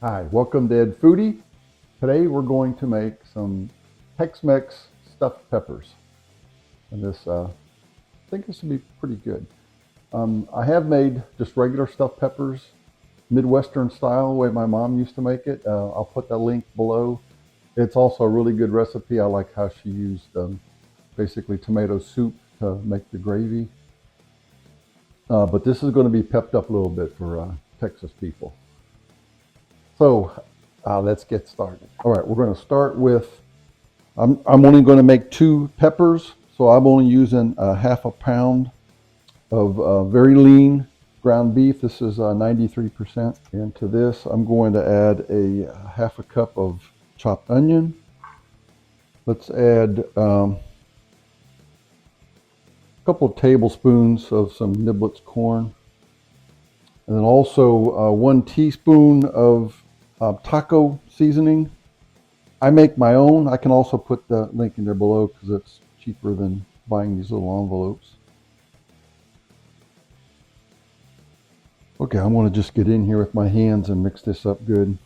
Hi, welcome to Ed Foodie. Today we're going to make some Tex-Mex stuffed peppers. And I think this will be pretty good. I have made just regular stuffed peppers, Midwestern style, the way my mom used to make it. I'll put that link below. It's also a really good recipe. I like how she used basically tomato soup to make the gravy. But this is going to be pepped up a little bit for Texas people. So let's get started. All right, we're going to start with, I'm only going to make 2 peppers, so I'm only using half a pound of very lean ground beef. This is 93%. And to this, I'm going to add a half a cup of chopped onion. Let's add a couple of tablespoons of some Niblets corn. And then also 1 teaspoon of taco seasoning. I make my own. I can also put the link in there below because it's cheaper than buying these little envelopes. Okay, I want to just get in here with my hands and mix this up good.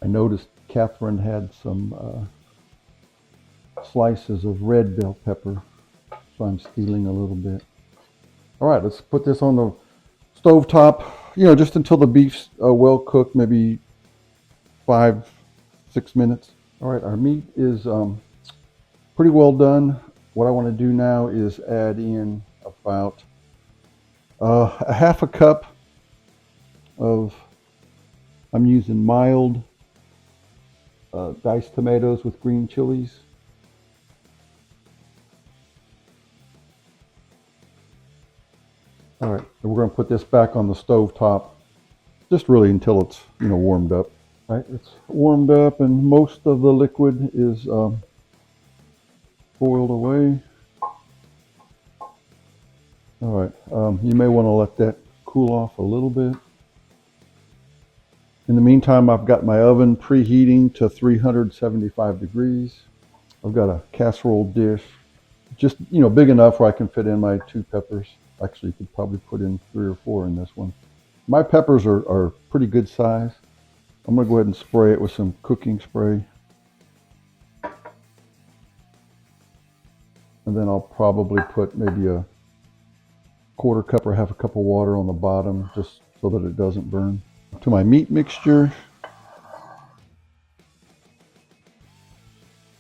I noticed Catherine had some slices of red bell pepper, so I'm stealing a little bit. All right, let's put this on the stove top, just until the beef's well cooked, maybe 5-6 minutes. All right, our meat is pretty well done. What I want to do now is add in about a half a cup of, I'm using mild diced tomatoes with green chilies. All right, and we're going to put this back on the stove top, just really until it's warmed up. All right, it's warmed up and most of the liquid is boiled away. All right, you may want to let that cool off a little bit. In the meantime, I've got my oven preheating to 375 degrees. I've got a casserole dish, just big enough where I can fit in my 2 peppers. Actually, you could probably put in 3 or 4 in this one. My peppers are pretty good size. I'm going to go ahead and spray it with some cooking spray. And then I'll probably put maybe a 1/4 cup or half a cup of water on the bottom just so that it doesn't burn. To my meat mixture.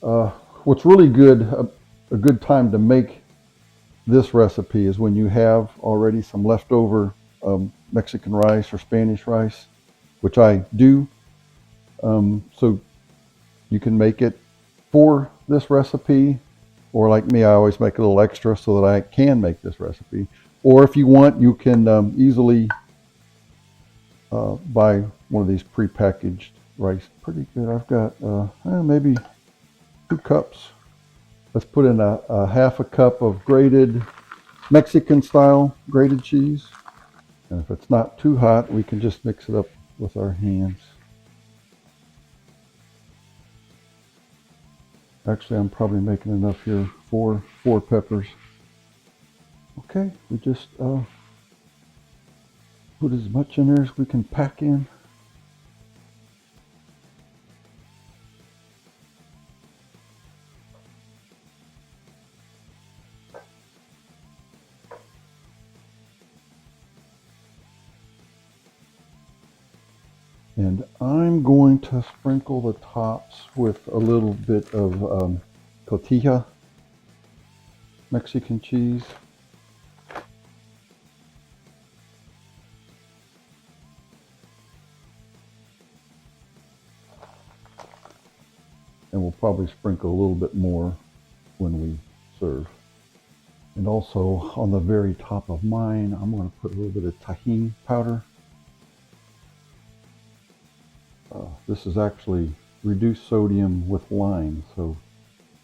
What's really good, a good time to make this recipe is when you have already some leftover Mexican rice or Spanish rice, which I do. So you can make it for this recipe, or like me, I always make a little extra so that I can make this recipe. Or if you want, you can easily buy one of these prepackaged rice. Pretty good. I've got maybe 2 cups. Let's put in a half a cup of grated Mexican style grated cheese. And if it's not too hot, we can just mix it up with our hands. Actually, I'm probably making enough here for 4 peppers. Okay, we just put as much in there as we can pack in. And I'm going to sprinkle the tops with a little bit of Cotija Mexican cheese. And we'll probably sprinkle a little bit more when we serve. And also on the very top of mine, I'm going to put a little bit of Tajin powder. This is actually reduced sodium with lime, so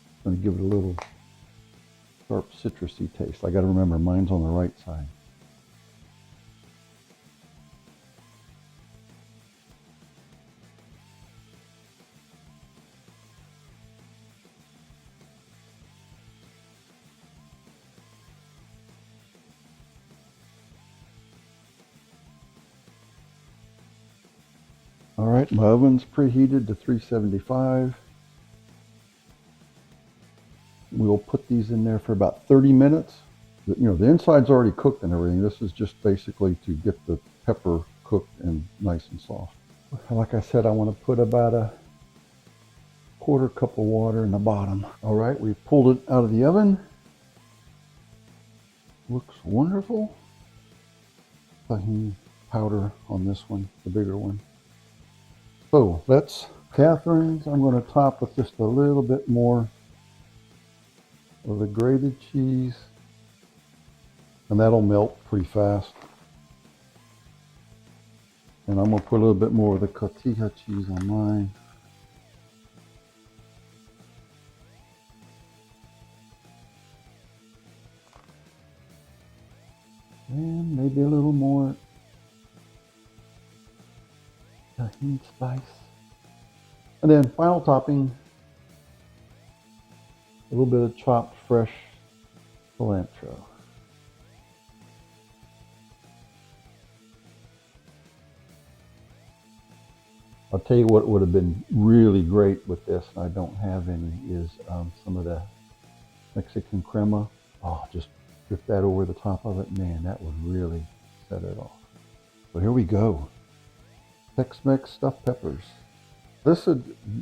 it's going to give it a little sharp citrusy taste. I got to remember mine's on the right side. right, my oven's preheated to 375. We'll put these in there for about 30 minutes. You know, the inside's already cooked and everything. This is just basically to get the pepper cooked and nice and soft. Like I said, I want to put about a quarter cup of water in the bottom. All right, we pulled it out of the oven. Looks wonderful. Tajin powder on this one, the bigger one. So that's Catherine's. I'm going to top with just a little bit more of the grated cheese, and that'll melt pretty fast. And I'm going to put a little bit more of the Cotija cheese on mine. And maybe a little more Tajin spice. And then final topping, a little bit of chopped fresh cilantro. I'll tell you what would have been really great with this, and I don't have any, is some of the Mexican Crema. Oh, just drip that over the top of it. Man, that would really set it off. So here we go. Tex-Mex stuffed peppers.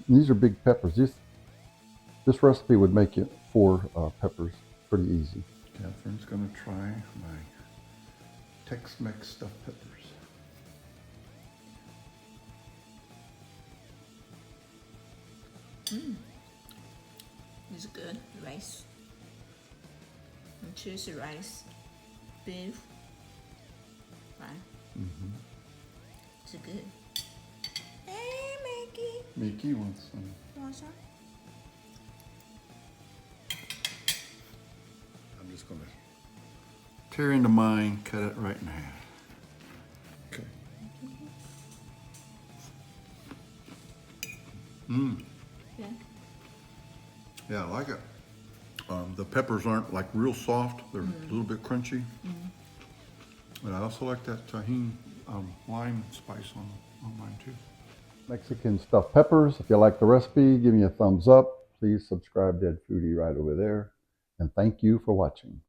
These are big peppers. This recipe would make it 4 peppers pretty easy. Catherine's gonna try my Tex-Mex stuffed peppers. It's good. Rice. And cheesy rice. Beef. Fine. It's good. Hey, Mickey. Mickey wants some. You want some? I'm just gonna tear into mine, cut it right in half. Okay. Yeah. Yeah, I like it. The peppers aren't like real soft. They're a little bit crunchy. And I also like that Tajin lime spice on mine too. Mexican stuffed peppers. If you like the recipe, give me a thumbs up. Please subscribe to Foodie right over there. And thank you for watching.